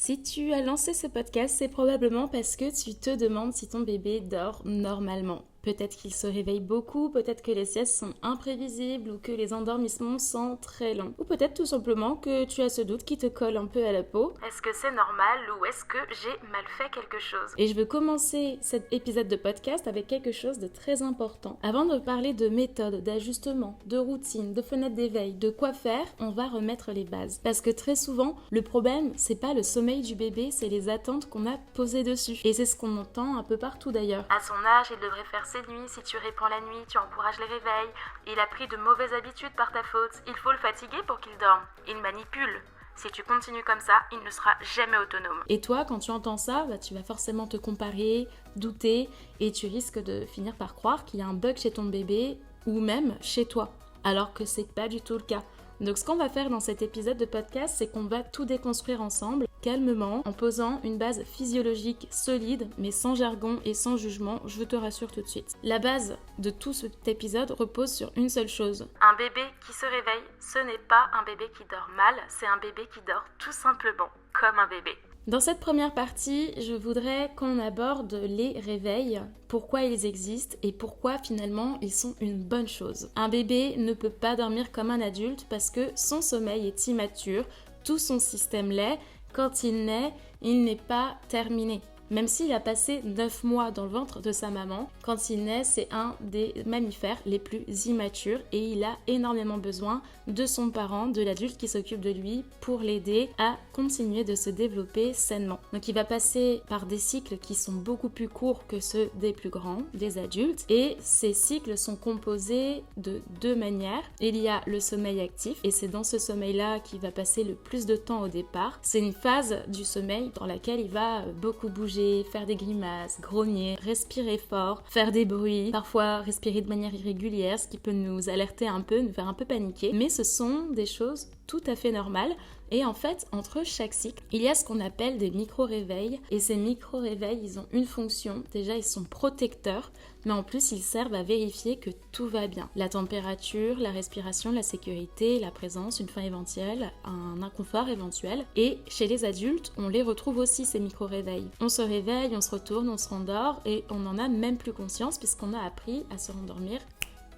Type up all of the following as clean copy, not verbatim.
Si tu as lancé ce podcast, c'est probablement parce que tu te demandes si ton bébé dort normalement. Peut-être qu'il se réveille beaucoup, peut-être que les siestes sont imprévisibles ou que les endormissements sont très longs. Ou peut-être tout simplement que tu as ce doute qui te colle un peu à la peau. Est-ce que c'est normal ou est-ce que j'ai mal fait quelque chose? Et je veux commencer cet épisode de podcast avec quelque chose de très important. Avant de parler de méthode, d'ajustement, de routine, de fenêtre d'éveil, de quoi faire, on va remettre les bases. Parce que très souvent, le problème, c'est pas le sommeil du bébé, c'est les attentes qu'on a posées dessus. Et c'est ce qu'on entend un peu partout d'ailleurs. À son âge, il devrait faire ses nuits, si tu réponds la nuit, tu encourages les réveils, il a pris de mauvaises habitudes par ta faute, il faut le fatiguer pour qu'il dorme, il manipule. Si tu continues comme ça, il ne sera jamais autonome. Et toi, quand tu entends ça, tu vas forcément te comparer, douter, et tu risques de finir par croire qu'il y a un bug chez ton bébé, ou même chez toi, alors que c'est pas du tout le cas. Donc ce qu'on va faire dans cet épisode de podcast, c'est qu'on va tout déconstruire ensemble, calmement, en posant une base physiologique solide, mais sans jargon et sans jugement, je te rassure tout de suite. La base de tout cet épisode repose sur une seule chose. Un bébé qui se réveille, ce n'est pas un bébé qui dort mal, c'est un bébé qui dort tout simplement comme un bébé. Dans cette première partie, je voudrais qu'on aborde les réveils, pourquoi ils existent et pourquoi finalement ils sont une bonne chose. Un bébé ne peut pas dormir comme un adulte parce que son sommeil est immature, tout son système l'est. Quand il naît, il n'est pas terminé. Même s'il a passé 9 mois dans le ventre de sa maman, quand il naît, c'est un des mammifères les plus immatures et il a énormément besoin de son parent, de l'adulte qui s'occupe de lui pour l'aider à continuer de se développer sainement. Donc il va passer par des cycles qui sont beaucoup plus courts que ceux des plus grands, des adultes, et ces cycles sont composés de deux manières. Il y a le sommeil actif et c'est dans ce sommeil-là qu'il va passer le plus de temps au départ. C'est une phase du sommeil dans laquelle il va beaucoup bouger, faire des grimaces, grogner, respirer fort, faire des bruits, parfois respirer de manière irrégulière, ce qui peut nous alerter un peu, nous faire un peu paniquer. Mais ce sont des choses tout à fait normales. Et en fait, entre chaque cycle, il y a ce qu'on appelle des micro-réveils. Et ces micro-réveils, ils ont une fonction. Déjà, ils sont protecteurs, mais en plus, ils servent à vérifier que tout va bien. La température, la respiration, la sécurité, la présence, une faim éventuelle, un inconfort éventuel. Et chez les adultes, on les retrouve aussi, ces micro-réveils. On se réveille, on se retourne, on se rendort et on n'en a même plus conscience puisqu'on a appris à se rendormir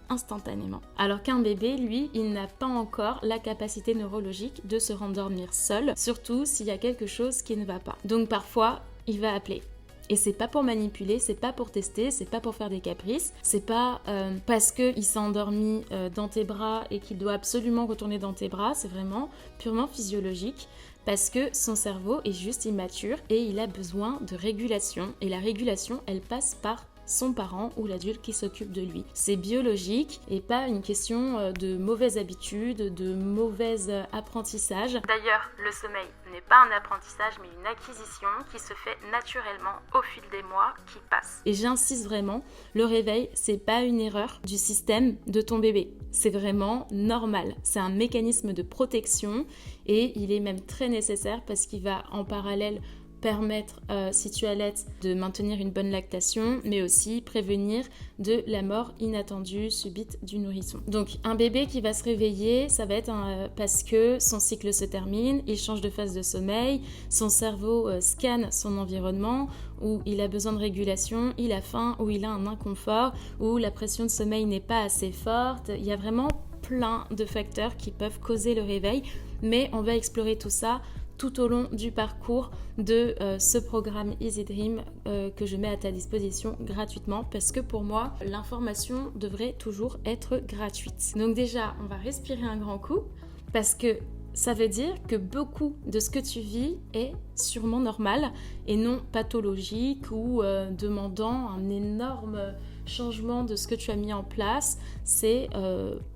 instantanément. Alors qu'un bébé, lui, il n'a pas encore la capacité neurologique de se rendormir seul, surtout s'il y a quelque chose qui ne va pas. Donc parfois, il va appeler. Et c'est pas pour manipuler, c'est pas pour tester, c'est pas pour faire des caprices, c'est pas parce qu'il s'est endormi dans tes bras et qu'il doit absolument retourner dans tes bras, c'est vraiment purement physiologique parce que son cerveau est juste immature et il a besoin de régulation. Et la régulation, elle passe par son parent ou l'adulte qui s'occupe de lui. C'est biologique et pas une question de mauvaises habitudes, de mauvais apprentissage. D'ailleurs, le sommeil n'est pas un apprentissage mais une acquisition qui se fait naturellement au fil des mois qui passent. Et j'insiste vraiment, le réveil, c'est pas une erreur du système de ton bébé. C'est vraiment normal. C'est un mécanisme de protection et il est même très nécessaire parce qu'il va en parallèle permettre, si tu allaites, de maintenir une bonne lactation, mais aussi prévenir de la mort inattendue, subite du nourrisson. Donc, un bébé qui va se réveiller, ça va être parce que son cycle se termine, il change de phase de sommeil, son cerveau scanne son environnement, où il a besoin de régulation, il a faim, où il a un inconfort, où la pression de sommeil n'est pas assez forte. Il y a vraiment plein de facteurs qui peuvent causer le réveil, mais on va explorer tout ça tout au long du parcours de ce programme Easy Dream que je mets à ta disposition gratuitement parce que pour moi, l'information devrait toujours être gratuite. Donc déjà, on va respirer un grand coup parce que ça veut dire que beaucoup de ce que tu vis est sûrement normal et non pathologique ou demandant un énorme changement de ce que tu as mis en place. C'est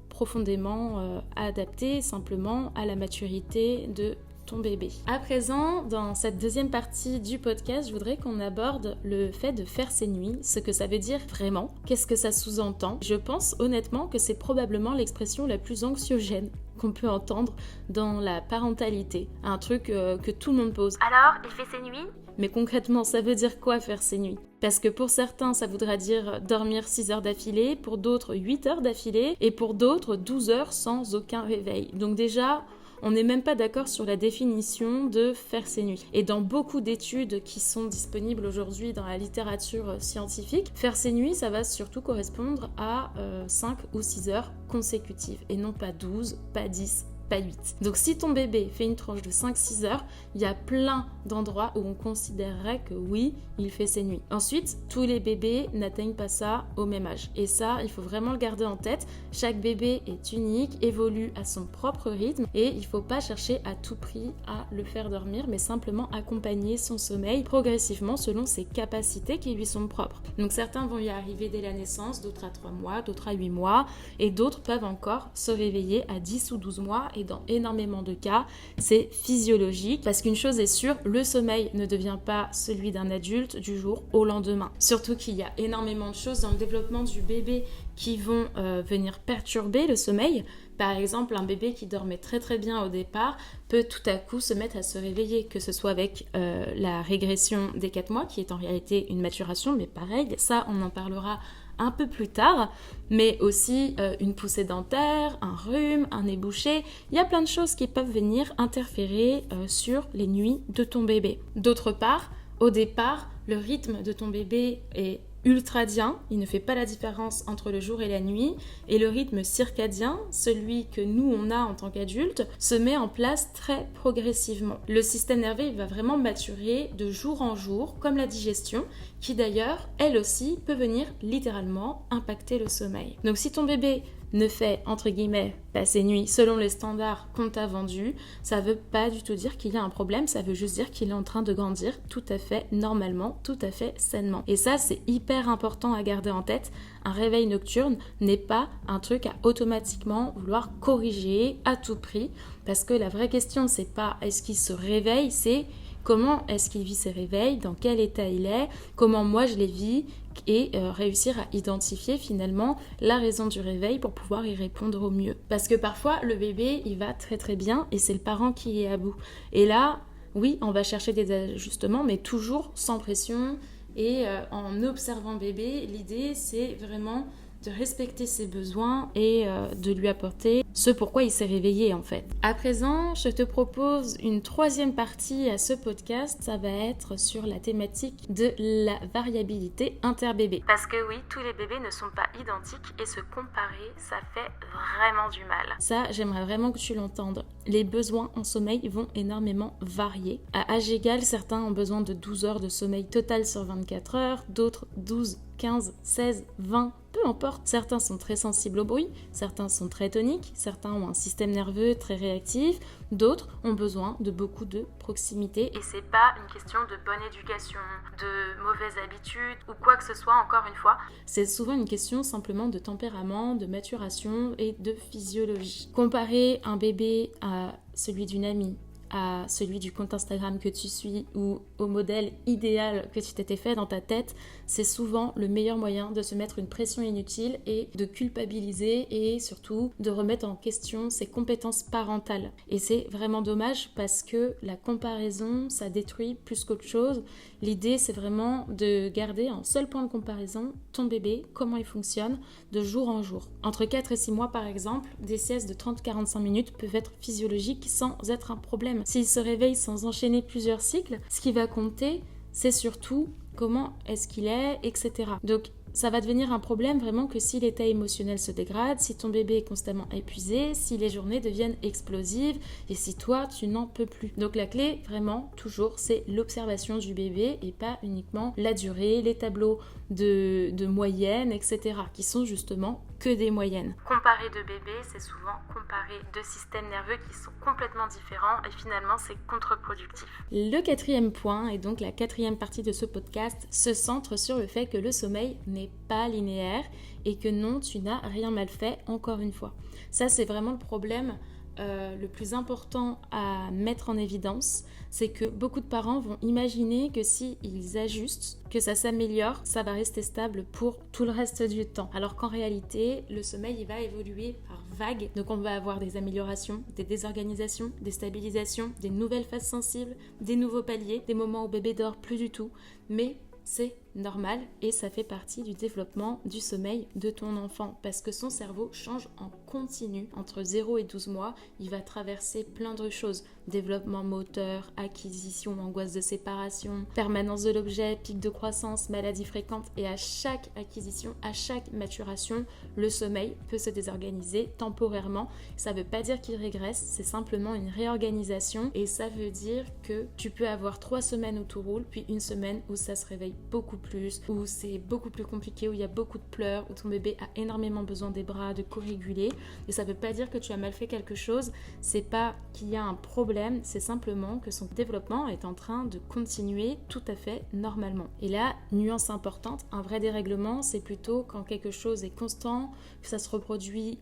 profondément adapté simplement à la maturité de ton bébé. À présent, dans cette deuxième partie du podcast, je voudrais qu'on aborde le fait de faire ses nuits, ce que ça veut dire vraiment, qu'est-ce que ça sous-entend. Je pense honnêtement que c'est probablement l'expression la plus anxiogène qu'on peut entendre dans la parentalité, un truc que tout le monde pose. Alors, il fait ses nuits ? Mais concrètement, ça veut dire quoi faire ses nuits ? Parce que pour certains, ça voudra dire dormir 6 heures d'affilée, pour d'autres 8 heures d'affilée, et pour d'autres 12 heures sans aucun réveil. Donc déjà, On n'est même pas d'accord sur la définition de faire ses nuits. Et dans beaucoup d'études qui sont disponibles aujourd'hui dans la littérature scientifique, faire ses nuits, ça va surtout correspondre à 5 ou 6 heures consécutives et non pas 12, pas 10, pas 8. Donc si ton bébé fait une tranche de 5-6 heures, il y a plein d'endroits où on considérerait que oui, il fait ses nuits. Ensuite, tous les bébés n'atteignent pas ça au même âge. Et ça, il faut vraiment le garder en tête. Chaque bébé est unique, évolue à son propre rythme et il ne faut pas chercher à tout prix à le faire dormir, mais simplement accompagner son sommeil progressivement selon ses capacités qui lui sont propres. Donc certains vont y arriver dès la naissance, d'autres à 3 mois, d'autres à 8 mois et d'autres peuvent encore se réveiller à 10 ou 12 mois. Et dans énormément de cas, c'est physiologique parce qu'une chose est sûre, le sommeil ne devient pas celui d'un adulte du jour au lendemain. Surtout qu'il y a énormément de choses dans le développement du bébé qui vont venir perturber le sommeil. Par exemple, un bébé qui dormait très très bien au départ peut tout à coup se mettre à se réveiller, que ce soit avec la régression des 4 mois, qui est en réalité une maturation, mais pareil, ça on en parlera un peu plus tard, mais aussi une poussée dentaire, un rhume, un nez bouché. Il y a plein de choses qui peuvent venir interférer sur les nuits de ton bébé. D'autre part, au départ, le rythme de ton bébé est ultradien, il ne fait pas la différence entre le jour et la nuit, et le rythme circadien, celui que nous on a en tant qu'adultes, se met en place très progressivement. Le système nerveux il va vraiment maturer de jour en jour, comme la digestion, qui d'ailleurs, elle aussi, peut venir littéralement impacter le sommeil. Donc si ton bébé ne fait, entre guillemets, pas ses nuits selon les standards qu'on t'a vendus, ça veut pas du tout dire qu'il y a un problème, ça veut juste dire qu'il est en train de grandir tout à fait normalement, tout à fait sainement. Et ça, c'est hyper important à garder en tête. Un réveil nocturne n'est pas un truc à automatiquement vouloir corriger à tout prix, parce que la vraie question, c'est pas est-ce qu'il se réveille, c'est comment est-ce qu'il vit ses réveils, dans quel état il est, comment moi je les vis, et réussir à identifier finalement la raison du réveil pour pouvoir y répondre au mieux. Parce que parfois le bébé il va très très bien et c'est le parent qui est à bout. Et là, oui, on va chercher des ajustements, mais toujours sans pression et en observant le bébé. L'idée c'est vraiment de respecter ses besoins et de lui apporter ce pourquoi il s'est réveillé en fait. À présent, je te propose une troisième partie à ce podcast, ça va être sur la thématique de la variabilité interbébé. Parce que oui, tous les bébés ne sont pas identiques et se comparer, ça fait vraiment du mal. Ça, j'aimerais vraiment que tu l'entendes. Les besoins en sommeil vont énormément varier. À âge égal, certains ont besoin de 12 heures de sommeil total sur 24 heures, d'autres 12, 15, 16, 20, peu importe. Certains sont très sensibles au bruit, certains sont très toniques, certains ont un système nerveux très réactif, d'autres ont besoin de beaucoup de proximité. Et c'est pas une question de bonne éducation, de mauvaises habitudes ou quoi que ce soit, encore une fois. C'est souvent une question simplement de tempérament, de maturation et de physiologie. Comparer un bébé à celui d'une amie, à celui du compte Instagram que tu suis ou au modèle idéal que tu t'étais fait dans ta tête, c'est souvent le meilleur moyen de se mettre une pression inutile et de culpabiliser et surtout de remettre en question ses compétences parentales. Et c'est vraiment dommage parce que la comparaison, ça détruit plus qu'autre chose. L'idée, c'est vraiment de garder en seul point de comparaison ton bébé, comment il fonctionne de jour en jour. Entre 4 et 6 mois par exemple, des siestes de 30-45 minutes peuvent être physiologiques sans être un problème. S'il se réveille sans enchaîner plusieurs cycles, ce qui va compter, c'est surtout comment est-ce qu'il est, etc. Donc, ça va devenir un problème vraiment que si l'état émotionnel se dégrade, si ton bébé est constamment épuisé, si les journées deviennent explosives et si toi, tu n'en peux plus. Donc la clé, vraiment, toujours, c'est l'observation du bébé et pas uniquement la durée, les tableaux de moyenne, etc. qui sont justement que des moyennes. Comparer de bébés, c'est souvent comparer deux systèmes nerveux qui sont complètement différents et finalement, c'est contre-productif. Le quatrième point, et donc la quatrième partie de ce podcast, se centre sur le fait que le sommeil n'est pas linéaire et que non, tu n'as rien mal fait, encore une fois. Ça, c'est vraiment le problème le plus important à mettre en évidence, c'est que beaucoup de parents vont imaginer que s'ils ajustent, que ça s'améliore, ça va rester stable pour tout le reste du temps. Alors qu'en réalité, le sommeil, il va évoluer par vagues. Donc on va avoir des améliorations, des désorganisations, des stabilisations, des nouvelles phases sensibles, des nouveaux paliers, des moments où bébé dort plus du tout. Mais c'est normal et ça fait partie du développement du sommeil de ton enfant parce que son cerveau change en continu. Entre 0 et 12 mois, il va traverser plein de choses. Développement moteur, acquisition, angoisse de séparation, permanence de l'objet, pic de croissance, maladies fréquentes et à chaque acquisition, à chaque maturation, le sommeil peut se désorganiser temporairement. Ça ne veut pas dire qu'il régresse, c'est simplement une réorganisation et ça veut dire que tu peux avoir 3 semaines où tout roule, puis une semaine où ça se réveille beaucoup plus, où c'est beaucoup plus compliqué, où il y a beaucoup de pleurs, où ton bébé a énormément besoin des bras, de co-réguler. Et ça ne veut pas dire que tu as mal fait quelque chose, c'est pas qu'il y a un problème, c'est simplement que son développement est en train de continuer tout à fait normalement. Et là, nuance importante, un vrai dérèglement, c'est plutôt quand quelque chose est constant, que ça se reproduit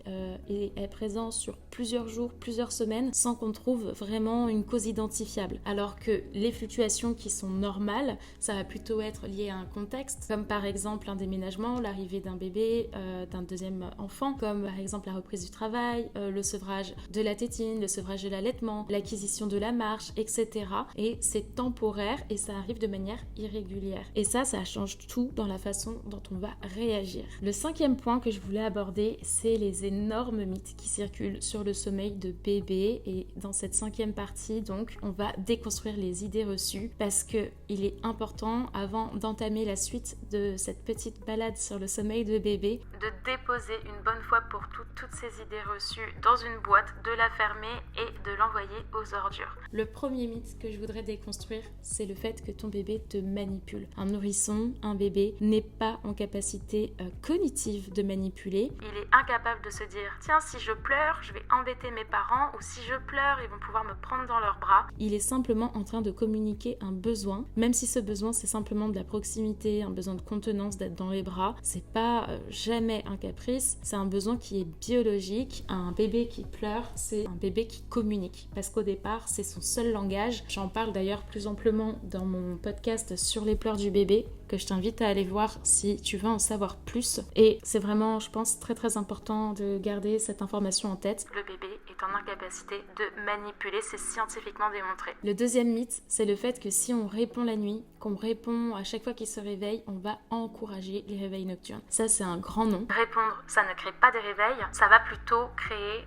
et est présent sur plusieurs jours, plusieurs semaines, sans qu'on trouve vraiment une cause identifiable. Alors que les fluctuations qui sont normales, ça va plutôt être lié à un contexte, comme par exemple un déménagement, l'arrivée d'un bébé, d'un deuxième enfant, comme par exemple la reprise du travail, le sevrage de la tétine, le sevrage de l'allaitement, l'acquisition de la marche, etc. Et c'est temporaire et ça arrive de manière irrégulière. Et ça change tout dans la façon dont on va réagir. Le 5e point que je voulais aborder, c'est les énormes mythes qui circulent sur le sommeil de bébé. Et dans cette 5e partie, donc, on va déconstruire les idées reçues parce que il est important, avant d'entamer la suite de cette petite balade sur le sommeil de bébé, de déposer une bonne fois pour toutes ces idées reçues dans une boîte, de la fermer et de l'envoyer aux ordures. Le premier mythe que je voudrais déconstruire, c'est le fait que ton bébé te manipule. Un nourrisson, un bébé, n'est pas en capacité cognitive de manipuler. Il est incapable de se dire « Tiens, si je pleure, je vais embêter mes parents » ou « Si je pleure, ils vont pouvoir me prendre dans leurs bras ». Il est simplement en train de communiquer un besoin, même si ce besoin, c'est simplement de la proximité, un besoin de contenance, d'être dans les bras. C'est pas jamais un caprice, c'est un besoin qui est biologique. Un bébé qui pleure, c'est un bébé qui communique. Parce qu'au départ, c'est son seul langage. J'en parle d'ailleurs plus amplement dans mon podcast sur les pleurs du bébé, que je t'invite à aller voir si tu veux en savoir plus. Et c'est vraiment, je pense, très très important de garder cette information en tête. Le bébé est en incapacité de manipuler, c'est scientifiquement démontré. Le 2e mythe, c'est le fait que si on répond la nuit, qu'on répond à chaque fois qu'il se réveille, on va encourager les réveils nocturnes. Ça, c'est un grand non. Répondre, ça ne crée pas des réveils, ça va plutôt créer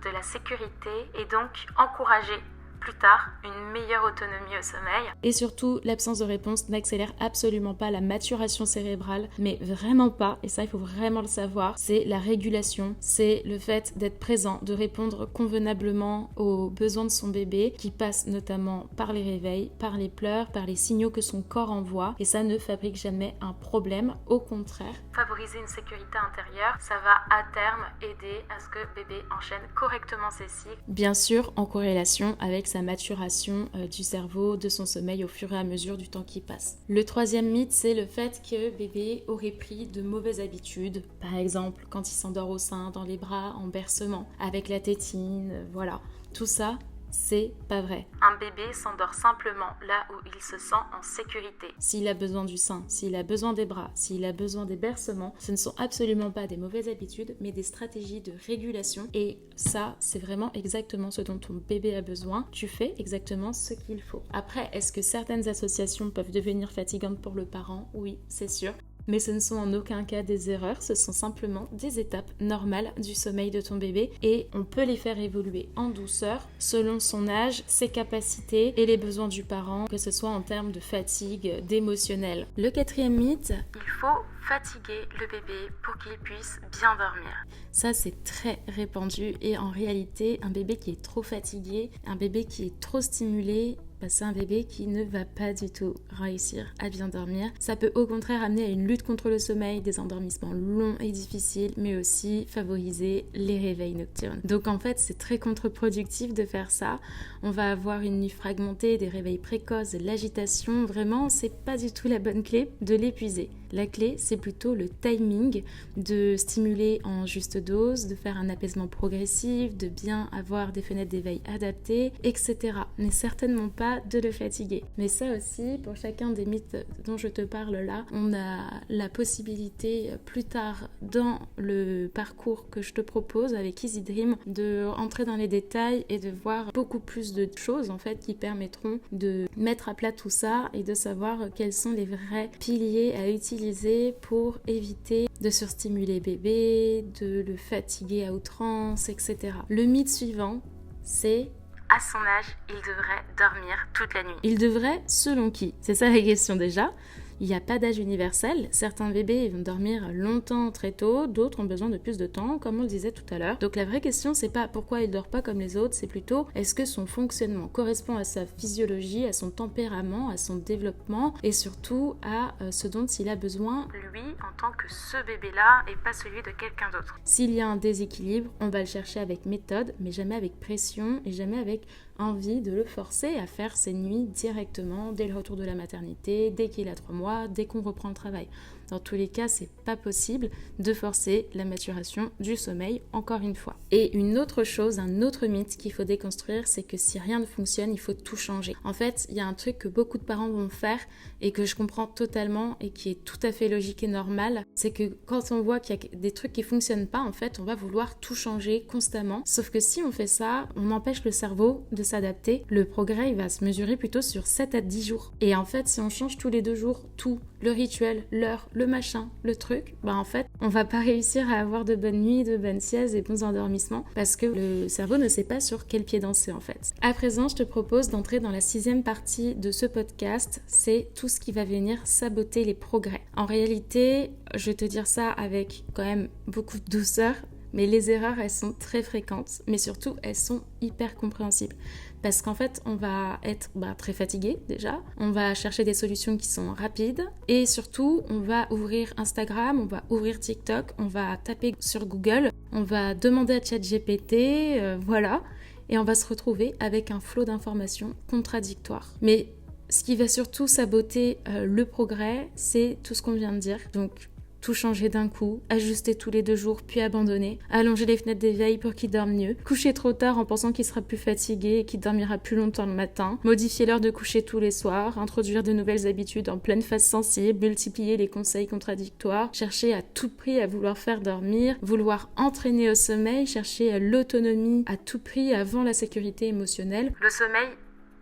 de la sécurité et donc encourager plus tard une meilleure autonomie au sommeil. Et surtout, l'absence de réponse n'accélère absolument pas la maturation cérébrale, mais vraiment pas, et ça il faut vraiment le savoir, c'est la régulation, c'est le fait d'être présent, de répondre convenablement aux besoins de son bébé, qui passe notamment par les réveils, par les pleurs, par les signaux que son corps envoie, et ça ne fabrique jamais un problème, au contraire. Favoriser une sécurité intérieure, ça va à terme aider à ce que bébé enchaîne correctement ses cycles, bien sûr en corrélation avec sa maturation du cerveau, de son sommeil au fur et à mesure du temps qui passe. Le 3e mythe, c'est le fait que bébé aurait pris de mauvaises habitudes, par exemple quand il s'endort au sein, dans les bras, en bercement, avec la tétine, voilà. Tout ça, c'est pas vrai. Un bébé s'endort simplement là où il se sent en sécurité. S'il a besoin du sein, s'il a besoin des bras, s'il a besoin des bercements, ce ne sont absolument pas des mauvaises habitudes, mais des stratégies de régulation. Et ça, c'est vraiment exactement ce dont ton bébé a besoin. Tu fais exactement ce qu'il faut. Après, est-ce que certaines associations peuvent devenir fatigantes pour le parent ? Oui, c'est sûr. Mais ce ne sont en aucun cas des erreurs, ce sont simplement des étapes normales du sommeil de ton bébé et on peut les faire évoluer en douceur selon son âge, ses capacités et les besoins du parent, que ce soit en termes de fatigue, d'émotionnel. Le 4e mythe, il faut fatiguer le bébé pour qu'il puisse bien dormir. Ça, c'est très répandu et en réalité, un bébé qui est trop fatigué, un bébé qui est trop stimulé, c'est un bébé qui ne va pas du tout réussir à bien dormir. Ça peut au contraire amener à une lutte contre le sommeil, des endormissements longs et difficiles, mais aussi favoriser les réveils nocturnes. Donc en fait, c'est très contre-productif de faire ça. On va avoir une nuit fragmentée, des réveils précoces, de l'agitation. Vraiment, c'est pas du tout la bonne clé de l'épuiser. La clé, c'est plutôt le timing, de stimuler en juste dose, de faire un apaisement progressif, de bien avoir des fenêtres d'éveil adaptées, etc. Mais certainement pas de le fatiguer. Mais ça aussi, pour chacun des mythes dont je te parle là, on a la possibilité plus tard dans le parcours que je te propose avec Easy Dream de entrer dans les détails et de voir beaucoup plus de choses en fait qui permettront de mettre à plat tout ça et de savoir quels sont les vrais piliers à utiliser pour éviter de surstimuler bébé, de le fatiguer à outrance, etc. Le mythe suivant, c'est à son âge, il devrait dormir toute la nuit. Il devrait, selon qui? C'est ça la question déjà. Il n'y a pas d'âge universel. Certains bébés vont dormir longtemps très tôt, d'autres ont besoin de plus de temps, comme on le disait tout à l'heure. Donc la vraie question, c'est pas pourquoi il ne dort pas comme les autres, c'est plutôt est-ce que son fonctionnement correspond à sa physiologie, à son tempérament, à son développement et surtout à ce dont il a besoin, lui, en tant que ce bébé-là et pas celui de quelqu'un d'autre. S'il y a un déséquilibre, on va le chercher avec méthode, mais jamais avec pression et jamais avec envie de le forcer à faire ses nuits directement dès le retour de la maternité, dès qu'il a 3 mois, dès qu'on reprend le travail. Dans tous les cas, c'est pas possible de forcer la maturation du sommeil, encore une fois. Et une autre chose, un autre mythe qu'il faut déconstruire, c'est que si rien ne fonctionne, il faut tout changer. En fait, il y a un truc que beaucoup de parents vont faire et que je comprends totalement et qui est tout à fait logique et normal, c'est que quand on voit qu'il y a des trucs qui fonctionnent pas, en fait, on va vouloir tout changer constamment. Sauf que si on fait ça, on empêche le cerveau de s'adapter. Le progrès, il va se mesurer plutôt sur 7 à 10 jours. Et en fait, si on change tous les 2 jours tout, le rituel, l'heure, le machin, le truc, en fait, on va pas réussir à avoir de bonnes nuits, de bonnes siestes et bons endormissements parce que le cerveau ne sait pas sur quel pied danser en fait. À présent, je te propose d'entrer dans la 6e partie de ce podcast, c'est tout ce qui va venir saboter les progrès. En réalité, je vais te dire ça avec quand même beaucoup de douceur, mais les erreurs, elles sont très fréquentes, mais surtout, elles sont hyper compréhensibles. Parce qu'en fait, on va être très fatigué déjà, on va chercher des solutions qui sont rapides et surtout, on va ouvrir Instagram, on va ouvrir TikTok, on va taper sur Google, on va demander à ChatGPT, voilà, et on va se retrouver avec un flot d'informations contradictoires. Mais ce qui va surtout saboter le progrès, c'est tout ce qu'on vient de dire. Donc, tout changer d'un coup, ajuster tous les 2 jours puis abandonner, allonger les fenêtres d'éveil pour qu'il dorme mieux, coucher trop tard en pensant qu'il sera plus fatigué et qu'il dormira plus longtemps le matin, modifier l'heure de coucher tous les soirs, introduire de nouvelles habitudes en pleine phase sensible, multiplier les conseils contradictoires, chercher à tout prix à vouloir faire dormir, vouloir entraîner au sommeil, chercher l'autonomie à tout prix avant la sécurité émotionnelle. Le sommeil,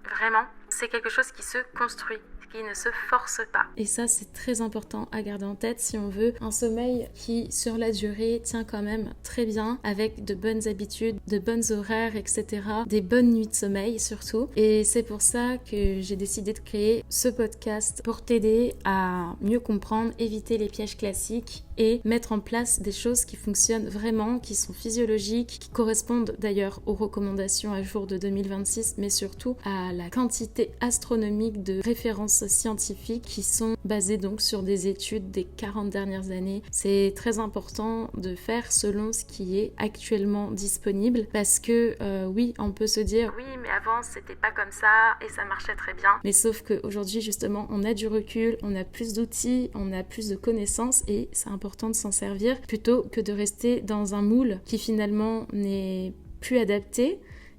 vraiment, c'est quelque chose qui se construit, qui ne se force pas. Et ça, c'est très important à garder en tête si on veut un sommeil qui, sur la durée, tient quand même très bien avec de bonnes habitudes, de bonnes horaires, etc. Des bonnes nuits de sommeil surtout. Et c'est pour ça que j'ai décidé de créer ce podcast pour t'aider à mieux comprendre, éviter les pièges classiques et mettre en place des choses qui fonctionnent vraiment, qui sont physiologiques, qui correspondent d'ailleurs aux recommandations à jour de 2026, mais surtout à la quantité astronomique de références scientifiques qui sont basées donc sur des études des 40 dernières années. C'est très important de faire selon ce qui est actuellement disponible parce que oui, on peut se dire oui, mais avant c'était pas comme ça et ça marchait très bien. Mais sauf qu'aujourd'hui justement, on a du recul, on a plus d'outils, on a plus de connaissances et c'est important de s'en servir plutôt que de rester dans un moule qui finalement n'est plus adapté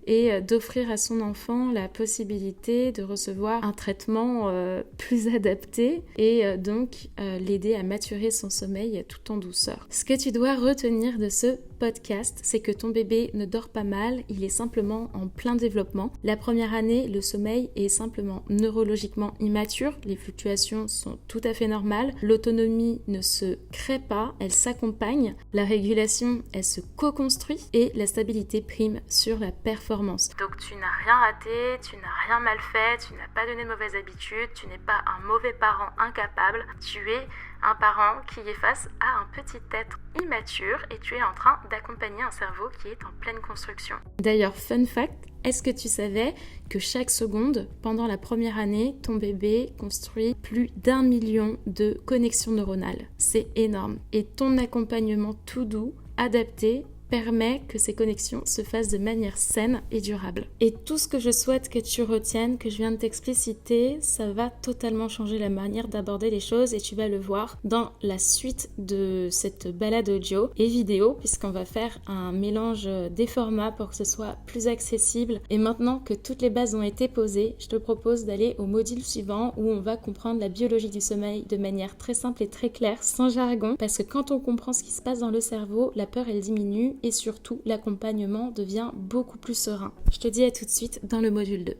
et d'offrir à son enfant la possibilité de recevoir un traitement plus adapté et donc l'aider à maturer son sommeil tout en douceur. Ce que tu dois retenir de ce podcast, c'est que ton bébé ne dort pas mal, il est simplement en plein développement. La première année, le sommeil est simplement neurologiquement immature, les fluctuations sont tout à fait normales, l'autonomie ne se crée pas, elle s'accompagne, la régulation, elle se co-construit et la stabilité prime sur la performance. Donc tu n'as rien raté, tu n'as rien mal fait, tu n'as pas donné de mauvaises habitudes, tu n'es pas un mauvais parent incapable, tu es un parent qui est face à un petit être immature et tu es en train d'accompagner un cerveau qui est en pleine construction. D'ailleurs, fun fact, est-ce que tu savais que chaque seconde, pendant la première année, ton bébé construit plus d'1 million de connexions neuronales? C'est énorme. Et ton accompagnement tout doux, adapté, permet que ces connexions se fassent de manière saine et durable. Et tout ce que je souhaite que tu retiennes, que je viens de t'expliciter, ça va totalement changer la manière d'aborder les choses et tu vas le voir dans la suite de cette balade audio et vidéo puisqu'on va faire un mélange des formats pour que ce soit plus accessible. Et maintenant que toutes les bases ont été posées, je te propose d'aller au module suivant où on va comprendre la biologie du sommeil de manière très simple et très claire, sans jargon, parce que quand on comprend ce qui se passe dans le cerveau, la peur elle diminue et surtout l'accompagnement devient beaucoup plus serein. Je te dis à tout de suite dans le module 2.